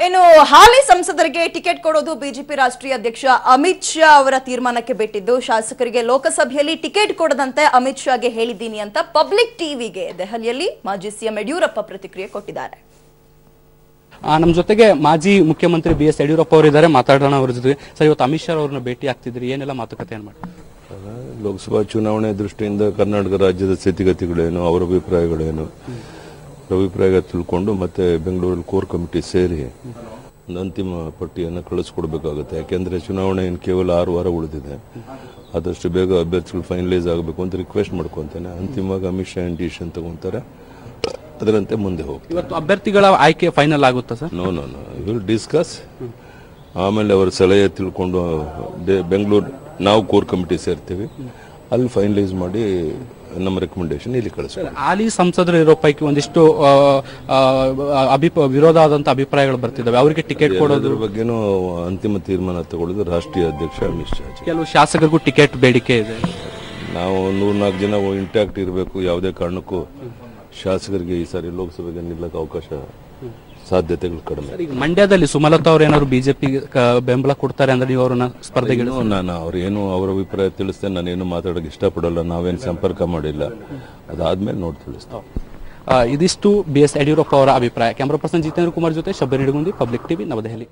ಇನ್ನು ಹಾಲಿ ಸಂಸದರಿಗೆ ಟಿಕೆಟ್ ಕೊಡೋದು ಬಿಜೆಪಿ ರಾಷ್ಟ್ರೀಯ ಅಧ್ಯಕ್ಷ ಅಮಿತ್ ಶಾ ಅವರ ತೀರ್ಮಾನಕ್ಕೆ ಬಿಟ್ಟಿದ್ದು, ಶಾಸಕರಿಗೆ ಲೋಕಸಭೆಯಲ್ಲಿ ಟಿಕೆಟ್ ಕೊಡದಂತೆ ಅಮಿತ್ ಶಾಗೆ ಹೇಳಿದ್ದೀನಿ ಅಂತ ಪಬ್ಲಿಕ್ ಟಿವಿಗೆ ದೆಹಲಿಯಲ್ಲಿ ಮಾಜಿ ಸಿಎಂ ಯಡಿಯೂರಪ್ಪ ಪ್ರತಿಕ್ರಿಯೆ ಕೊಟ್ಟಿದ್ದಾರೆ. ನಮ್ಮ ಜೊತೆಗೆ ಮಾಜಿ ಮುಖ್ಯಮಂತ್ರಿ BS ಯಡಿಯೂರಪ್ಪ ಅವರು ಇದ್ದಾರೆ, ಮಾತಾಡೋಣ ಅವರ ಜೊತೆಗೆ. ಸರ್, ಇವತ್ತು ಅಮಿತ್ ಶಾ ಅವರನ್ನ ಭೇಟಿ ಆಗ್ತಿದ್ರಿ, ಏನೆಲ್ಲ ಮಾತುಕತೆ ಏನ್ ಮಾಡಿ? ಲೋಕಸಭಾ ಚುನಾವಣೆ ದೃಷ್ಟಿಯಿಂದ ಕರ್ನಾಟಕ ರಾಜ್ಯದ ಸ್ಥಿತಿಗತಿಗಳೇನು, ಅವರ ಅಭಿಪ್ರಾಯಗಳೇನು, ಅಭಿಪ್ರಾಯ ತಿಳ್ಕೊಂಡು ಮತ್ತೆ ಬೆಂಗಳೂರಲ್ಲಿ ಕೋರ್ ಕಮಿಟಿ ಸೇರಿ ಒಂದು ಅಂತಿಮ ಪಟ್ಟಿಯನ್ನು ಕಳಿಸ್ಕೊಡ್ಬೇಕಾಗುತ್ತೆ. ಯಾಕೆಂದ್ರೆ ಚುನಾವಣೆ ಇನ್ನು ಕೇವಲ 6 ವಾರ ಉಳಿದಿದೆ. ಆದಷ್ಟು ಬೇಗ ಅಭ್ಯರ್ಥಿಗಳು ಫೈನಲೈಸ್ ಆಗಬೇಕು ಅಂತ ರಿಕ್ವೆಸ್ಟ್ ಮಾಡ್ಕೊಂತಾನೆ. ಅಂತಿಮವಾಗಿ ಅಮಿತ್ ಶಾ ಡಿಸಿಷನ್ ತಗೊಂತಾರೆ, ಅದರಂತೆ ಮುಂದೆ ಹೋಗ್ತಾರೆ. ಇವತ್ತು ಅಭ್ಯರ್ಥಿಗಳ ಆಯ್ಕೆ ಫೈನಲ್ ಆಗುತ್ತಾ ಸರ್? No will discuss. ಆಮೇಲೆ ಅವರ ಸಲಹೆ ತಿಳ್ಕೊಂಡು ಬೆಂಗಳೂರು ನಾವು ಕೋರ್ ಕಮಿಟಿ ಸೇರ್ತೀವಿ, ಅಲ್ಲಿ ಫೈನಲೈಸ್ ಮಾಡಿ ನಮ್ಮ ರೆಕಮೆಂಡೇಶನ್ ಇಲ್ಲಿ ಕಳಿಸ್ತಾರೆ. ಹಾಲಿ ಸಂಸದರು ಇರೋ ಪೈಕಿ ಒಂದಿಷ್ಟು ವಿರೋಧ ಆದಂತ ಅಭಿಪ್ರಾಯಗಳು ಬರ್ತಿದ್ದಾವೆ, ಅವರಿಗೆ ಟಿಕೆಟ್ ಕೊಡೋದ್ರ ಬಗ್ಗೆನೂ ಅಂತಿಮ ತೀರ್ಮಾನ ತಗೊಳ್ಳೋದು ರಾಷ್ಟ್ರೀಯ ಅಧ್ಯಕ್ಷ ಅಮಿತ್ ಶಾ. ಕೆಲವು ಶಾಸಕರಿಗೂ ಟಿಕೆಟ್ ಬೇಡಿಕೆ ಇದೆ. ನಾವು 104 ಜನ ಇಂಟ್ಯಾಕ್ಟ್ ಇರಬೇಕು. ಯಾವುದೇ ಕಾರಣಕ್ಕೂ ಶಾಸಕರಿಗೆ ಈ ಸಾರಿ ಲೋಕಸಭೆಗೆ ನಿಲ್ಲಕ್ಕೆ ಅವಕಾಶ ಸಾಧ್ಯತೆಗಳು ಕಡಿಮೆ. ಈಗ ಮಂಡ್ಯದಲ್ಲಿ ಸುಮಲತಾ ಅವರು ಏನಾದ್ರು ಬಿಜೆಪಿ ಬೆಂಬಲ ಕೊಡ್ತಾರೆ ಅಂದ್ರೆ ನೀವು ಅವ್ರನ್ನ ಸ್ಪರ್ಧೆಗೆ? ನಾನು ಅವ್ರೇನು ಅವರ ಅಭಿಪ್ರಾಯ ತಿಳಿಸ್ತೇನೆ, ನಾನೇನು ಮಾತಾಡೋಕೆ ಇಷ್ಟಪಡಲ್ಲ. ನಾವೇನು ಸಂಪರ್ಕ ಮಾಡಿಲ್ಲ, ಅದಾದ್ಮೇಲೆ ನೋಡಿ ತಿಳಿಸ್ತೇವೆ. ಇದಿಷ್ಟು BS ಯಡಿಯೂರಪ್ಪ ಅವರ ಅಭಿಪ್ರಾಯ. ಕ್ಯಾಮರಾ ಪರ್ಸನ್ ಜಿತೇಂದ್ರ ಕುಮಾರ್ ಜೊತೆ ಶಬ್ಬರ್ ನಿಡಗುಂದಿ, ಪಬ್ಲಿಕ್ ಟಿವಿ, ನವದೆಹಲಿ.